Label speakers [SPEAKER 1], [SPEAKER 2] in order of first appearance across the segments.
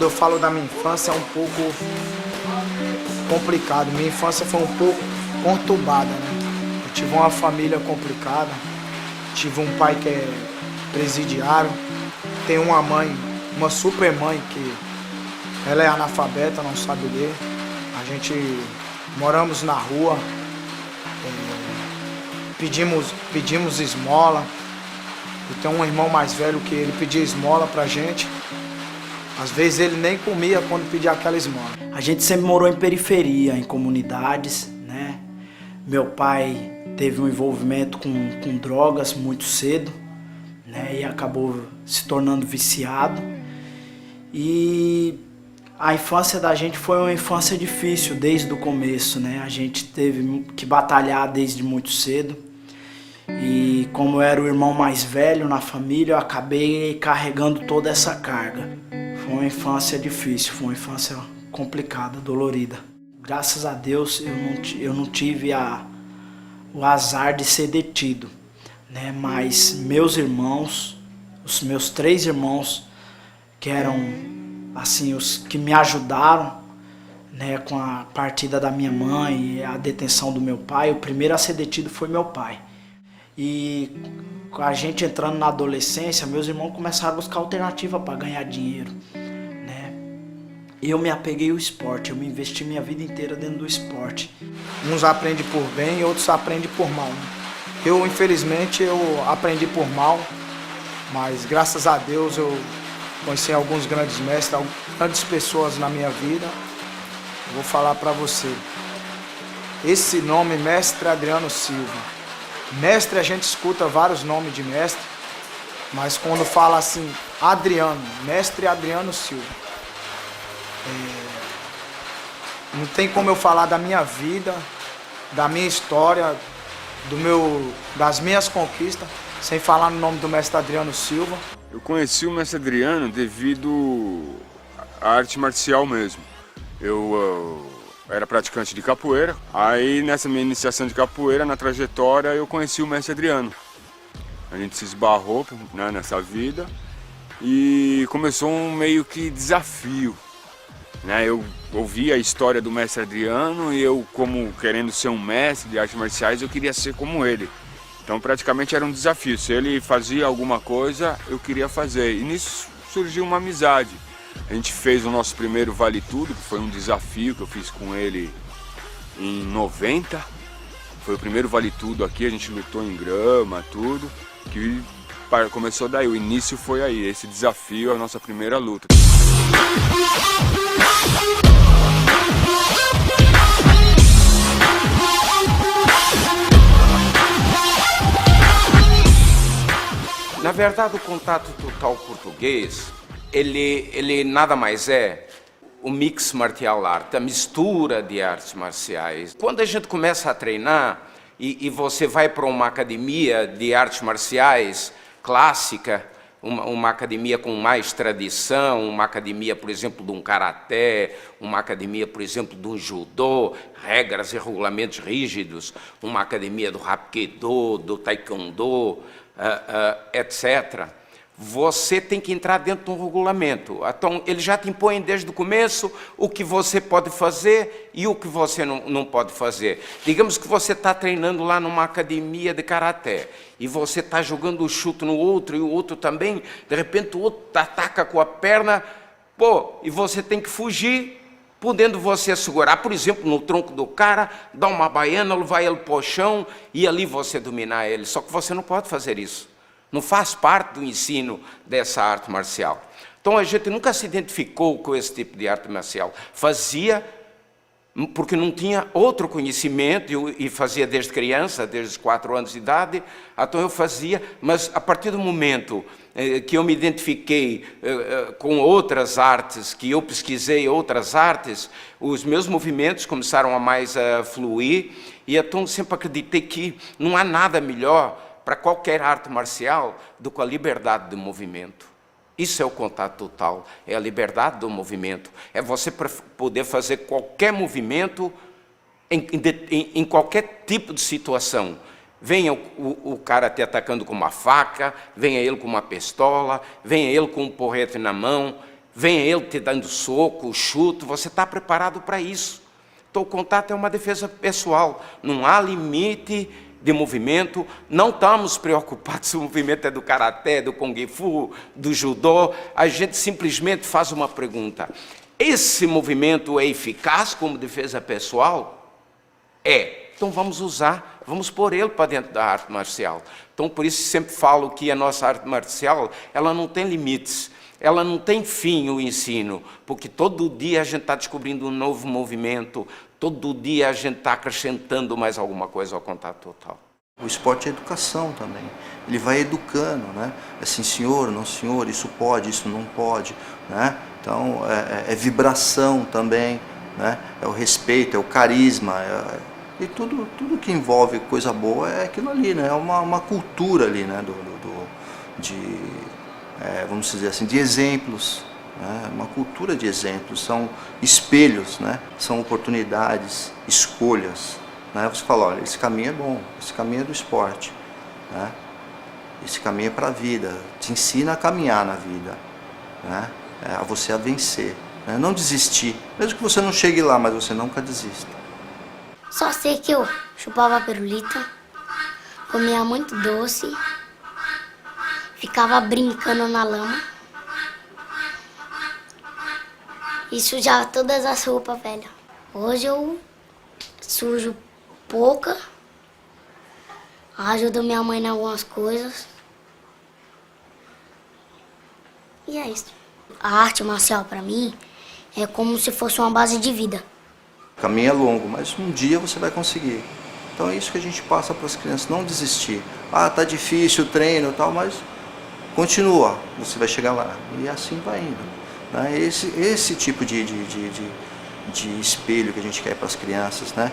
[SPEAKER 1] eu falo da minha infância, é um pouco complicado. Minha infância foi um pouco conturbada, né? Eu tive uma família complicada, tive um pai que é presidiário, tenho uma mãe, uma super mãe que ela é analfabeta, não sabe ler. A gente moramos na rua, pedimos esmola. Eu tenho um irmão mais velho que ele pedia esmola pra gente. Às vezes ele nem comia quando pedia aquela esmola.
[SPEAKER 2] A gente sempre morou em periferia, em comunidades, né? Meu pai teve um envolvimento com drogas muito cedo, né? E acabou se tornando viciado. E a infância da gente foi uma infância difícil desde o começo, né? A gente teve que batalhar desde muito cedo. E como eu era o irmão mais velho na família, eu acabei carregando toda essa carga. Foi uma infância difícil, foi uma infância complicada, dolorida. Graças a Deus eu não tive o azar de ser detido, né? Mas meus irmãos, os meus 3 irmãos, que eram assim, os que me ajudaram, né, com a partida da minha mãe e a detenção do meu pai, o primeiro a ser detido foi meu pai. E com a gente entrando na adolescência, meus irmãos começaram a buscar alternativa para ganhar dinheiro, né? E eu me apeguei ao esporte, eu me investi minha vida inteira dentro do esporte.
[SPEAKER 1] Uns aprendem por bem e outros aprendem por mal, né? Eu, infelizmente, eu aprendi por mal, mas graças a Deus eu conheci alguns grandes mestres, grandes pessoas na minha vida. Vou falar para você. Esse nome, Mestre Adriano Silva. Mestre, a gente escuta vários nomes de mestre, mas quando fala assim, Adriano, Mestre Adriano Silva, não tem como eu falar da minha vida, da minha história, das minhas conquistas, sem falar no nome do Mestre Adriano Silva.
[SPEAKER 3] Eu conheci o Mestre Adriano devido à arte marcial mesmo. Eu era praticante de capoeira, aí nessa minha iniciação de capoeira, na trajetória, eu conheci o Mestre Adriano. A gente se esbarrou, né, nessa vida e começou um meio que desafio, né? Eu ouvi a história do Mestre Adriano e eu, como querendo ser um mestre de artes marciais, eu queria ser como ele. Então praticamente era um desafio, se ele fazia alguma coisa, eu queria fazer. E nisso surgiu uma amizade. A gente fez o nosso primeiro Vale Tudo, que foi um desafio que eu fiz com ele em 90. Foi o primeiro Vale Tudo aqui, a gente lutou em grama, tudo. Que começou daí, o início foi aí, esse desafio, a nossa primeira luta.
[SPEAKER 4] Na verdade, o Contato Total português, ele nada mais é o mix martial art, a mistura de artes marciais. Quando a gente começa a treinar e você vai para uma academia de artes marciais clássica, uma academia com mais tradição, uma academia, por exemplo, de um karaté, uma academia, por exemplo, de um judô, regras e regulamentos rígidos, uma academia do hapkido, do taekwondo, etc., você tem que entrar dentro de um regulamento. Então, ele já te impõe desde o começo o que você pode fazer e o que você não pode fazer. Digamos que você está treinando lá numa academia de karaté e você está jogando o chute no outro e o outro também, de repente o outro ataca com a perna, e você tem que fugir, podendo você segurar, por exemplo, no tronco do cara, dar uma baiana, levar ele para o chão e ali você dominar ele. Só que você não pode fazer isso. Não faz parte do ensino dessa arte marcial. Então a gente nunca se identificou com esse tipo de arte marcial. Fazia porque não tinha outro conhecimento e fazia desde criança, desde os 4 anos de idade. Então eu fazia, mas a partir do momento que eu me identifiquei com outras artes, que eu pesquisei outras artes, os meus movimentos começaram a mais fluir e então sempre acreditei que não há nada melhor para qualquer arte marcial do que a liberdade de movimento. Isso é o contato total, é a liberdade do movimento. É você poder fazer qualquer movimento em qualquer tipo de situação. Venha o cara te atacando com uma faca, venha ele com uma pistola, venha ele com um porrete na mão. vem ele te dando soco, chute, você está preparado para isso. Então o contato é uma defesa pessoal, não há limite de movimento, não estamos preocupados se o movimento é do karatê, do kung fu, do judô, a gente simplesmente faz uma pergunta: esse movimento é eficaz como defesa pessoal? É. Então vamos usar, vamos pôr ele para dentro da arte marcial. Então por isso sempre falo que a nossa arte marcial, ela não tem limites, ela não tem fim, o ensino, porque todo dia a gente está descobrindo um novo movimento, todo dia a gente está acrescentando mais alguma coisa ao contato total.
[SPEAKER 5] O esporte é educação também, ele vai educando, né? Assim, senhor, não senhor, isso pode, isso não pode, né? Então é vibração também, né? É o respeito, é o carisma, e tudo que envolve coisa boa é aquilo ali, né? É uma cultura ali, né? Vamos dizer assim, de exemplos, né? Uma cultura de exemplos, são espelhos, né? São oportunidades, escolhas, né? Você fala, olha, esse caminho é bom, esse caminho é do esporte, né? Esse caminho é para a vida, te ensina a caminhar na vida, né? A você a vencer, né? Não desistir, mesmo que você não chegue lá, mas você nunca desista.
[SPEAKER 6] Só sei que eu chupava pirulita, comia muito doce, ficava brincando na lama e sujava todas as roupas velhas. Hoje eu sujo pouca, ajudo minha mãe em algumas coisas. E é isso. A arte marcial para mim é como se fosse uma base de vida.
[SPEAKER 5] O caminho é longo, mas um dia você vai conseguir. Então é isso que a gente passa para as crianças, não desistir. Ah, tá difícil o treino e tal, mas continua, você vai chegar lá. E assim vai indo, né? Esse tipo de espelho que a gente quer para as crianças, né?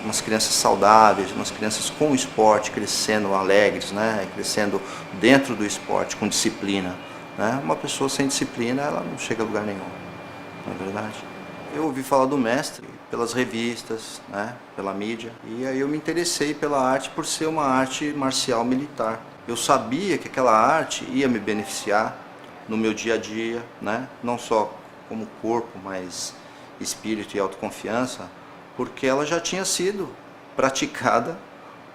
[SPEAKER 5] Umas crianças saudáveis, umas crianças com esporte, crescendo alegres, né? Crescendo dentro do esporte, com disciplina, né? Uma pessoa sem disciplina, ela não chega a lugar nenhum, não é verdade? Eu ouvi falar do mestre pelas revistas, né, pela mídia, e aí eu me interessei pela arte por ser uma arte marcial militar. Eu sabia que aquela arte ia me beneficiar no meu dia a dia, né, não só como corpo, mas espírito e autoconfiança, porque ela já tinha sido praticada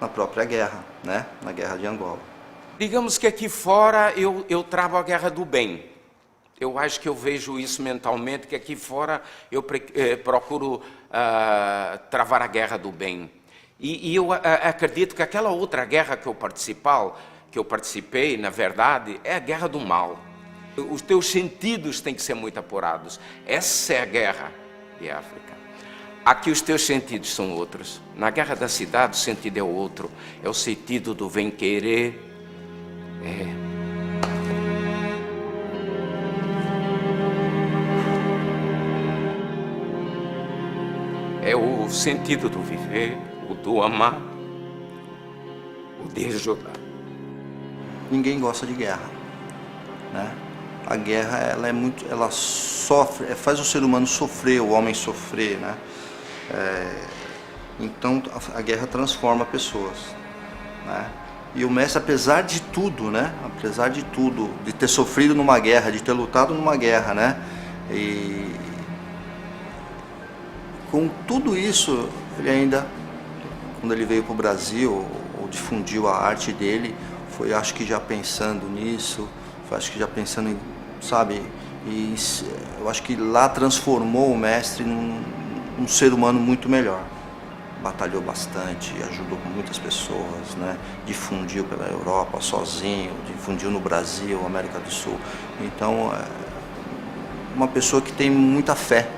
[SPEAKER 5] na própria guerra, né, na Guerra de Angola.
[SPEAKER 4] Digamos que aqui fora eu travo a guerra do bem. Eu acho que eu vejo isso mentalmente, que aqui fora eu procuro travar a guerra do bem. E eu acredito que aquela outra guerra que eu participei, na verdade, é a guerra do mal. Os teus sentidos têm que ser muito apurados. Essa é a guerra de África. Aqui os teus sentidos são outros. Na guerra da cidade o sentido é outro. É o sentido do bem-querer. É o sentido do viver, o do amar, o de ajudar.
[SPEAKER 5] Ninguém gosta de guerra, né? A guerra, ela sofre, faz o ser humano sofrer, o homem sofrer, né? Então a guerra transforma pessoas, né? E o mestre, apesar de tudo, né? Apesar de tudo, de ter sofrido numa guerra, de ter lutado numa guerra, né? E com tudo isso, ele ainda, quando ele veio para o Brasil, ou difundiu a arte dele, foi, acho que já pensando nisso, foi, acho que já pensando em, sabe, e eu acho que lá transformou o mestre num ser humano muito melhor. Batalhou bastante, ajudou muitas pessoas, né? Difundiu pela Europa sozinho, difundiu no Brasil, América do Sul. Então, uma pessoa que tem muita fé,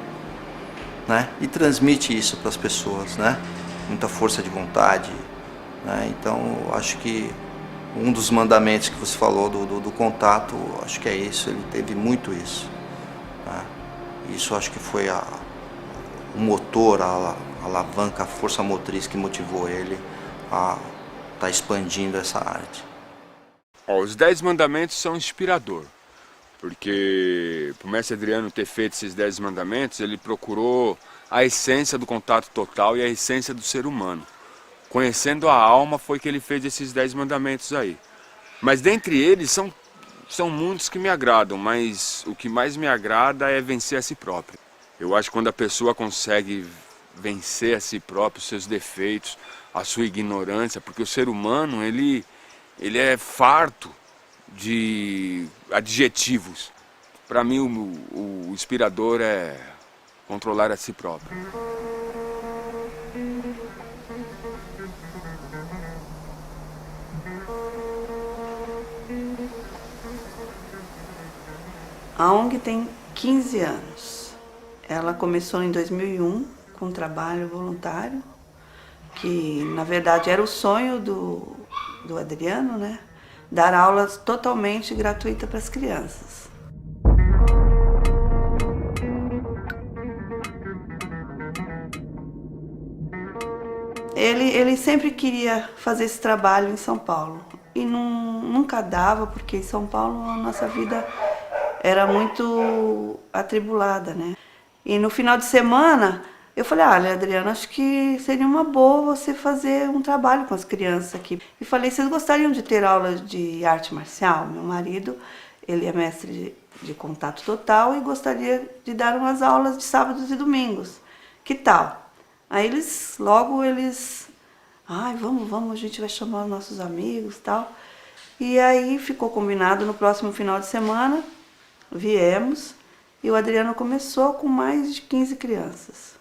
[SPEAKER 5] né? E transmite isso para as pessoas, né? Muita força de vontade, né? Então, acho que um dos mandamentos que você falou do contato, acho que é isso, ele teve muito isso, né? Isso acho que foi o motor, a alavanca, a força motriz que motivou ele a estar expandindo essa arte.
[SPEAKER 3] Os 10 mandamentos são inspirador. Porque o mestre Adriano ter feito esses 10 mandamentos, ele procurou a essência do contato total e a essência do ser humano. Conhecendo a alma foi que ele fez esses 10 mandamentos aí. Mas dentre eles São muitos que me agradam, mas o que mais me agrada é vencer a si próprio. Eu acho que quando a pessoa consegue vencer a si próprio, os seus defeitos, a sua ignorância, porque o ser humano, ele é farto de adjetivos. Para mim, o inspirador é controlar a si próprio.
[SPEAKER 7] A ONG tem 15 anos. Ela começou em 2001 com um trabalho voluntário, que na verdade era o sonho do Adriano, né? Dar aulas totalmente gratuitas para as crianças. Ele sempre queria fazer esse trabalho em São Paulo e nunca dava, porque em São Paulo a nossa vida era muito atribulada, né? E no final de semana eu falei, olha, Adriana, acho que seria uma boa você fazer um trabalho com as crianças aqui. E falei, vocês gostariam de ter aulas de arte marcial? Meu marido, ele é mestre de contato total e gostaria de dar umas aulas de sábados e domingos. Que tal? Aí logo eles, ai, vamos, a gente vai chamar os nossos amigos e tal. E aí ficou combinado no próximo final de semana, viemos e o Adriano começou com mais de 15 crianças.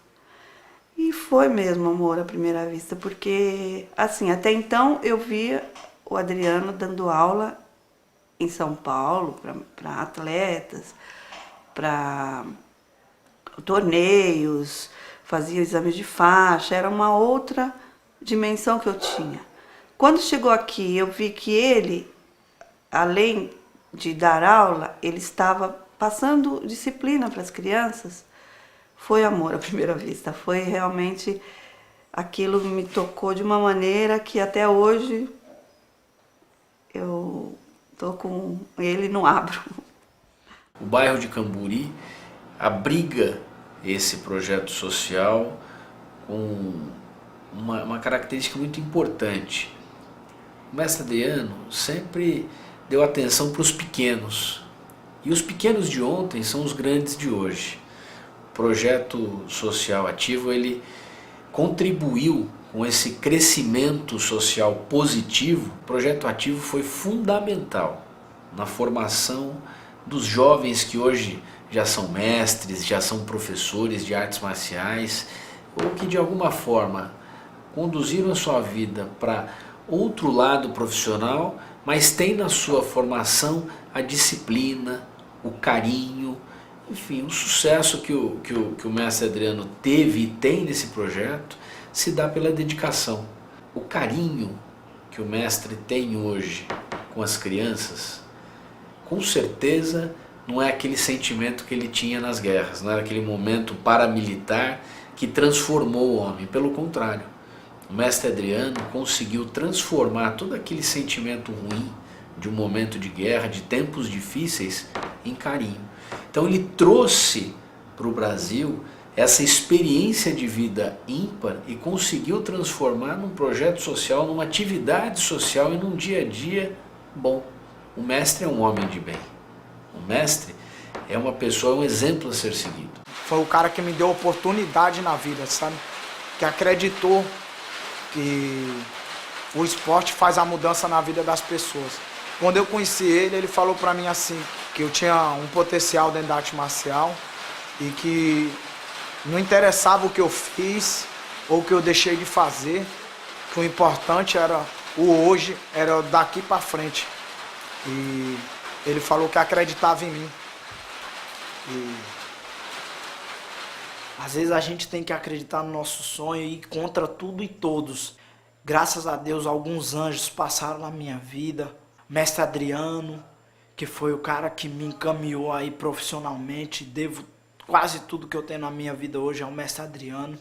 [SPEAKER 7] E foi mesmo amor à primeira vista, porque assim, até então eu via o Adriano dando aula em São Paulo para atletas, para torneios, fazia exames de faixa, era uma outra dimensão que eu tinha. Quando chegou aqui, eu vi que ele, além de dar aula, ele estava passando disciplina para as crianças. Foi amor à primeira vista, foi realmente, aquilo me tocou de uma maneira que até hoje eu tô com ele e não abro.
[SPEAKER 8] O bairro de Camburi abriga esse projeto social com uma característica muito importante. O mestre Adriano sempre deu atenção para os pequenos. E os pequenos de ontem são os grandes de hoje. O projeto social ativo, ele contribuiu com esse crescimento social positivo. O projeto ativo foi fundamental na formação dos jovens que hoje já são mestres, já são professores de artes marciais, ou que de alguma forma conduziram a sua vida para outro lado profissional, mas tem na sua formação a disciplina, o carinho, enfim, o sucesso que o mestre Adriano teve e tem nesse projeto se dá pela dedicação. O carinho que o mestre tem hoje com as crianças, com certeza não é aquele sentimento que ele tinha nas guerras, não era aquele momento paramilitar que transformou o homem, pelo contrário. O mestre Adriano conseguiu transformar todo aquele sentimento ruim de um momento de guerra, de tempos difíceis, em carinho. Então ele trouxe para o Brasil essa experiência de vida ímpar e conseguiu transformar num projeto social, numa atividade social e num dia a dia bom. O mestre é um homem de bem. O mestre é uma pessoa, um exemplo a ser seguido.
[SPEAKER 1] Foi o cara que me deu oportunidade na vida, sabe? Que acreditou que o esporte faz a mudança na vida das pessoas. Quando eu conheci ele, ele falou pra mim assim, que eu tinha um potencial dentro da arte marcial e que não interessava o que eu fiz ou o que eu deixei de fazer, que o importante era o hoje, era o daqui pra frente. E ele falou que acreditava em mim.
[SPEAKER 2] E às vezes a gente tem que acreditar no nosso sonho e ir contra tudo e todos. Graças a Deus, alguns anjos passaram na minha vida. Mestre Adriano, que foi o cara que me encaminhou aí profissionalmente. Devo quase tudo que eu tenho na minha vida hoje ao mestre Adriano.